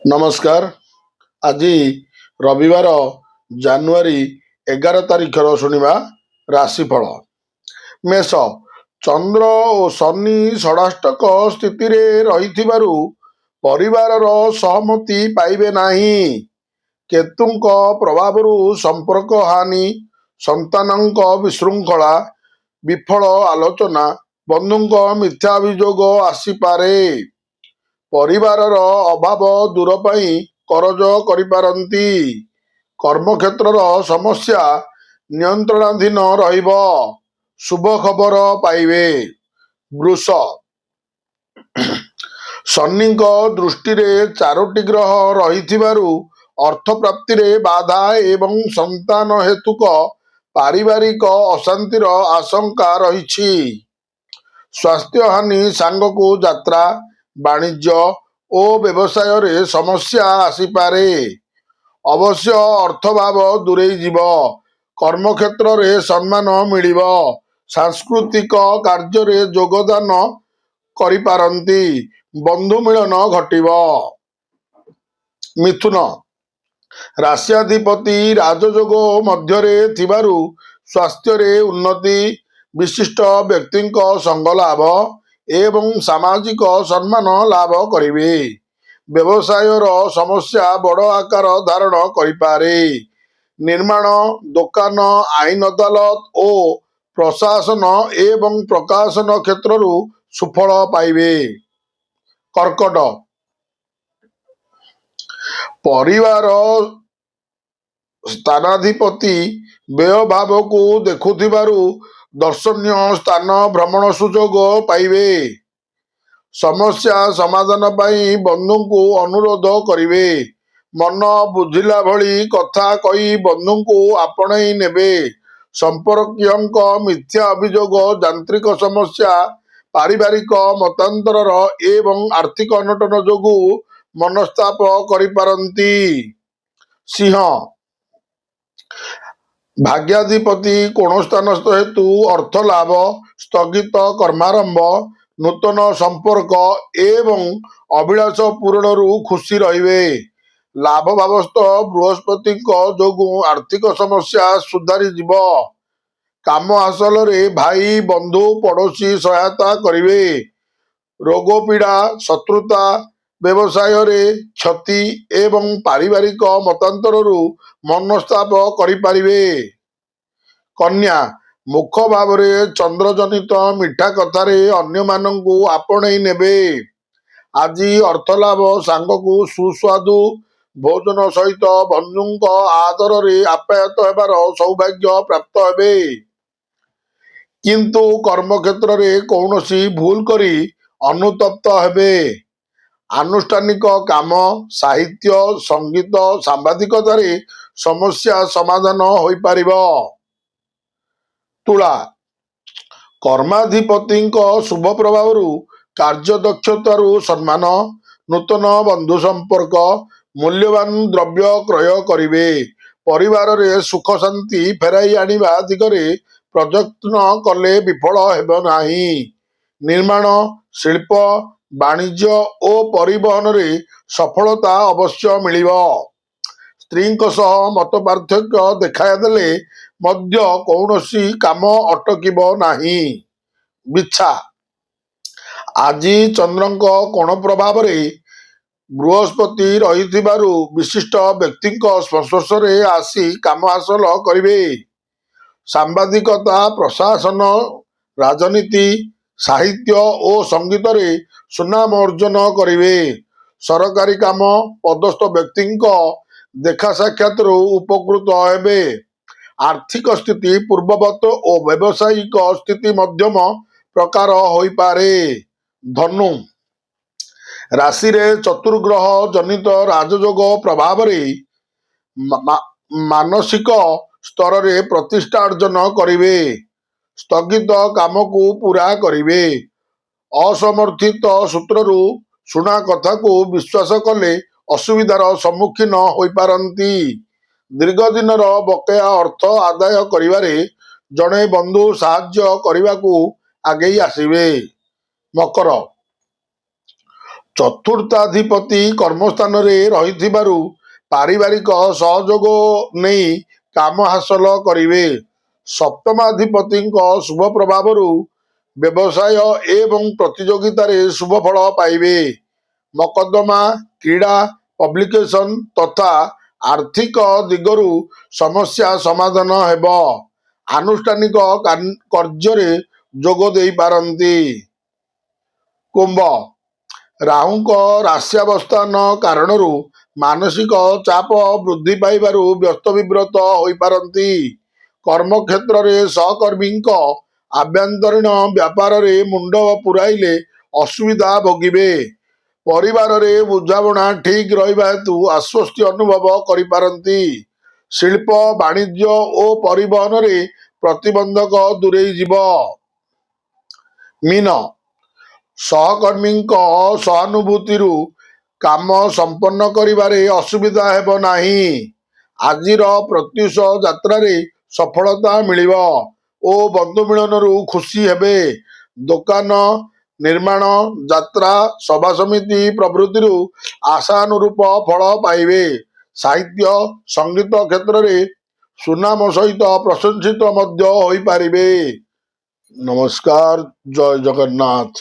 ନମସ୍କାର। ଆଜି ରବିବାର ଜାନୁଆରୀ 11 ତାରିଖର ଶୁଣିବା ରାଶିଫଳ। ମେଷ, ଚନ୍ଦ୍ର ଓ ଶନି ଷଷ୍ଠାଷ୍ଟକ ସ୍ଥିତିରେ ରହିଥିବାରୁ ପରିବାରର ସହମତି ପାଇବେ ନାହିଁ। କେତୁଙ୍କ ପ୍ରଭାବରୁ ସମ୍ପର୍କ ହାନି, ସନ୍ତାନଙ୍କ ବିଶୃଙ୍ଖଳା, ବିଫଳ ଆଲୋଚନା, ବନ୍ଧୁଙ୍କ ମିଥ୍ୟା ଅଭିଯୋଗ ଆସିପାରେ। ପରିବାରର ଅଭାବ ଦୂର ପାଇଁ କରଜ କରିପାରନ୍ତି। କର୍ମକ୍ଷେତ୍ରର ସମସ୍ୟା ନିୟନ୍ତ୍ରଣାଧୀନ ରହିବ। ଶୁଭ ଖବର ପାଇବେ। ବୃଷ, ଶନିଙ୍କ ଦୃଷ୍ଟିରେ 4ଟି ଗ୍ରହ ରହିଥିବାରୁ ଅର୍ଥ ପ୍ରାପ୍ତିରେ ବାଧା ଏବଂ ସନ୍ତାନ ହେତୁକ ପାରିବାରିକ ଅଶାନ୍ତିର ଆଶଙ୍କା ରହିଛି। ସ୍ୱାସ୍ଥ୍ୟ ହାନି ସାଙ୍ଗକୁ ଯାତ୍ରା, ବାଣିଜ୍ୟ ଓ ବ୍ୟବସାୟରେ ସମସ୍ୟା ଆସିପାରେ। ଅବଶ୍ୟ ଅର୍ଥଭାବ ଦୂରେଇ ଯିବ। କର୍ମକ୍ଷେତ୍ରରେ ସମ୍ମାନ ମିଳିବ। ସାଂସ୍କୃତିକ କାର୍ଯ୍ୟରେ ଯୋଗଦାନ କରିପାରନ୍ତି। ବନ୍ଧୁ ମିଳନ ଘଟିବ। ମିଥୁନ, ରାଶ୍ୟାଧିପତି ରାଜଯୋଗ ମଧ୍ୟରେ ଥିବାରୁ ସ୍ୱାସ୍ଥ୍ୟରେ ଉନ୍ନତି, ବିଶିଷ୍ଟ ବ୍ୟକ୍ତିଙ୍କ ସଙ୍ଗ ଲାଭ ଏବଂ ସାମାଜିକ ସମ୍ମାନ ଲାଭ କରିବେ। ବ୍ୟବସାୟର ସମସ୍ୟା ବଡ଼ ଆକାର ଧାରଣ କରିପାରେ। ନିର୍ମାଣ, ଦୋକାନ, ଆଇନ ଅଦାଲତ ଓ ପ୍ରଶାସନ ଏବଂ ପ୍ରକାଶନ କ୍ଷେତ୍ରରୁ ସୁଫଳ ପାଇବେ। କର୍କଟ, ପରିବାର ସ୍ଥାନାଧିପତି ବ୍ୟୟ ଭାବକୁ ଦେଖୁଥିବାରୁ ଦର୍ଶନୀୟ ସ୍ଥାନ ଭ୍ରମଣ ସୁଯୋଗ ପାଇବେ। ସମସ୍ୟା ସମାଧାନ ପାଇଁ ବନ୍ଧୁଙ୍କୁ ଅନୁରୋଧ କରିବେ। ମନ ବୁଝିଲା ଭଳି କଥା କହି ବନ୍ଧୁଙ୍କୁ ଆପଣେଇ ନେବେ। ସମ୍ପର୍କୀୟଙ୍କ ମିଥ୍ୟା ଅଭିଯୋଗ, ଯାନ୍ତ୍ରିକ ସମସ୍ୟା, ପାରିବାରିକ ମତାନ୍ତର ଏବଂ ଆର୍ଥିକ ଅନଟନ ଯୋଗୁଁ ମନସ୍ତାପ କରିପାରନ୍ତି। ସିଂହ, ଭାଗ୍ୟାଧିପତି କୋଣସ୍ଥାନସ୍ଥ ହେତୁ ଅର୍ଥ ଲାଭ, ସ୍ଥଗିତ କର୍ମାରମ୍ଭ, ନୂତନ ସମ୍ପର୍କ ଏବଂ ଅଭିଳାଷ ପୂରଣରୁ ଖୁସି ରହିବେ। ଲାଭ ଭାବସ୍ଥ ବୃହସ୍ପତିଙ୍କ ଯୋଗୁଁ ଆର୍ଥିକ ସମସ୍ୟା ସୁଧାରିଯିବ। କାମ ହାସଲରେ ଭାଇ, ବନ୍ଧୁ, ପଡ଼ୋଶୀ ସହାୟତା କରିବେ। ରୋଗ ପୀଡ଼ା, ଶତ୍ରୁତା, ବ୍ୟବସାୟରେ କ୍ଷତି ଏବଂ ପାରିବାରିକ ମତାନ୍ତରରୁ ମନସ୍ତାପ କରିପାରିବେ। କନ୍ୟା, ମୁଖ ଭାବରେ ଚନ୍ଦ୍ରଜନିତ ମିଠା କଥାରେ ଅନ୍ୟମାନଙ୍କୁ ଆପଣେଇ ନେବେ। ଆଜି ଅର୍ଥଲାଭ ସାଙ୍ଗକୁ ସୁସ୍ୱାଦୁ ଭୋଜନ ସହିତ ବନ୍ଧୁଙ୍କ ଆଦରରେ ଆପ୍ୟାୟିତ ହେବାର ସୌଭାଗ୍ୟ ପ୍ରାପ୍ତ ହେବେ। କିନ୍ତୁ କର୍ମକ୍ଷେତ୍ରରେ କୌଣସି ଭୁଲ କରି ଅନୁତପ୍ତ ହେବେ। ଆନୁଷ୍ଠାନିକ କାମ, ସାହିତ୍ୟ, ସଙ୍ଗୀତ, ସାମ୍ବାଦିକତାରେ ସମସ୍ୟା ସମାଧାନ ହୋଇପାରିବ। ତୁଳା, କର୍ମାଧିପତିଙ୍କ ଶୁଭ ପ୍ରଭାବରୁ କାର୍ଯ୍ୟଦକ୍ଷତାରୁ ସମ୍ମାନ, ନୂତନ ବନ୍ଧୁ ସମ୍ପର୍କ, ମୂଲ୍ୟବାନ ଦ୍ରବ୍ୟ କ୍ରୟ କରିବେ। ପରିବାରରେ ସୁଖ ଶାନ୍ତି ଫେରାଇ ଆଣିବା ଦିଗରେ ପ୍ରଯତ୍ନ କଲେ ବିଫଳ ହେବ ନାହିଁ। ନିର୍ମାଣ, ଶିଳ୍ପ, ବାଣିଜ୍ୟ ଓ ପରିବହନରେ ସଫଳତା ଅବଶ୍ୟ ମିଳିବ। ସ୍ତ୍ରୀଙ୍କ ସହ ମତ ପାର୍ଥକ୍ୟ ଦେଖାଦେଲେ ମଧ୍ୟ କୌଣସି କାମ ଅଟକିବ ନାହିଁ। ବିଛା, ଆଜି ଚନ୍ଦ୍ରଙ୍କ କୋଣ ପ୍ରଭାବରେ ବୃହସ୍ପତି ରହିଥିବାରୁ ବିଶିଷ୍ଟ ବ୍ୟକ୍ତିଙ୍କ ସଂସ୍ପର୍ଶରେ ଆସି କାମ ହାସଲ କରିବେ। ସାମ୍ବାଦିକତା, ପ୍ରଶାସନ, ରାଜନୀତି, ସାହିତ୍ୟ ଓ ସଙ୍ଗୀତରେ ସୁନାମ ଅର୍ଜନ କରିବେ। ସରକାରୀ କାମ, ପଦସ୍ଥ ବ୍ୟକ୍ତିଙ୍କ ଦେଖା ସାକ୍ଷାତରୁ ଉପକୃତ ହେବେ। ଆର୍ଥିକ ସ୍ଥିତି ପୂର୍ବବତ୍ ଓ ବ୍ୟବସାୟିକ ସ୍ଥିତି ମଧ୍ୟମ ପ୍ରକାର ହୋଇପାରେ। ଧନୁ, ରାଶିରେ ଚତୁର୍ଗ୍ରହ ଜନିତ ରାଜଯୋଗ ପ୍ରଭାବରେ ମାନସିକ ସ୍ତରରେ ପ୍ରତିଷ୍ଠା ଅର୍ଜନ କରିବେ। ସ୍ଥଗିତ କାମକୁ ପୂରା କରିବେ। ଅସମର୍ଥିତ ସୂତ୍ରରୁ ଶୁଣା କଥାକୁ ବିଶ୍ୱାସ କଲେ ଅସୁବିଧାର ସମ୍ମୁଖୀନ ହୋଇପାରନ୍ତି। ଦୀର୍ଘ ଦିନର ବକେୟା ଅର୍ଥ ଆଦାୟ କରିବାରେ ଜଣେ ବନ୍ଧୁ ସାହାଯ୍ୟ କରିବାକୁ ଆଗେଇ ଆସିବେ। ମକର, ଚତୁର୍ଥାଧିପତି କର୍ମସ୍ଥାନରେ ରହିଥିବାରୁ ପାରିବାରିକ ସହଯୋଗ ନେଇ କାମ ହାସଲ କରିବେ। ସପ୍ତମାଧିପତିଙ୍କ ଶୁଭ ପ୍ରଭାବରୁ ବ୍ୟବସାୟ ଏବଂ ପ୍ରତିଯୋଗିତାରେ ଶୁଭ ଫଳ ପାଇବେ। ମକଦ୍ଦମା, କ୍ରୀଡ଼ା, ପବ୍ଲିକେସନ ତଥା ଆର୍ଥିକ ଦିଗରୁ ସମସ୍ୟା ସମାଧାନ ହେବ। ଆନୁଷ୍ଠାନିକ କାର୍ଯ୍ୟରେ ଯୋଗ ଦେଇପାରନ୍ତି। କୁମ୍ଭ, ରାହୁଙ୍କ ରାଶ୍ୟାବସ୍ଥାନ କାରଣରୁ ମାନସିକ ଚାପ ବୃଦ୍ଧି ପାଇବାରୁ ବ୍ୟସ୍ତ ବିବ୍ରତ ହୋଇପାରନ୍ତି। କର୍ମକ୍ଷେତ୍ରରେ ସହକର୍ମୀଙ୍କ ଆଭ୍ୟନ୍ତରୀଣ ବ୍ୟାପାରରେ ମୁଣ୍ଡ ପୁରାଇଲେ ଅସୁବିଧା ଭୋଗିବେ। ପରିବାରରେ ବୁଝାମଣା ଠିକ୍ ରହିବା ହେତୁ ଆଶ୍ୱସ୍ତି ଅନୁଭବ କରିପାରନ୍ତି। ଶିଳ୍ପ, ବାଣିଜ୍ୟ ଓ ପରିବହନରେ ପ୍ରତିବନ୍ଧକ ଦୂରେଇ ଯିବ। ମୀନ, ସହକର୍ମୀଙ୍କ ସହାନୁଭୂତିରୁ କାମ ସମ୍ପନ୍ନ କରିବାରେ ଅସୁବିଧା ହେବ ନାହିଁ। ଆଜିର ପ୍ରତ୍ୟୁଷ ଯାତ୍ରାରେ ସଫଳତା ମିଳିବ ଓ ବନ୍ଧୁ ମିଳନରୁ ଖୁସି ହେବେ। ଦୋକାନ, ନିର୍ମାଣ, ଯାତ୍ରା, ସଭାସମିତି ପ୍ରଭୃତିରୁ ଆଶାନୁରୂପ ଫଳ ପାଇବେ। ସାହିତ୍ୟ, ସଙ୍ଗୀତ କ୍ଷେତ୍ରରେ ସୁନାମ ସହିତ ପ୍ରଶଂସିତ ମଧ୍ୟ ହୋଇପାରିବେ। ନମସ୍କାର। ଜୟ ଜଗନ୍ନାଥ।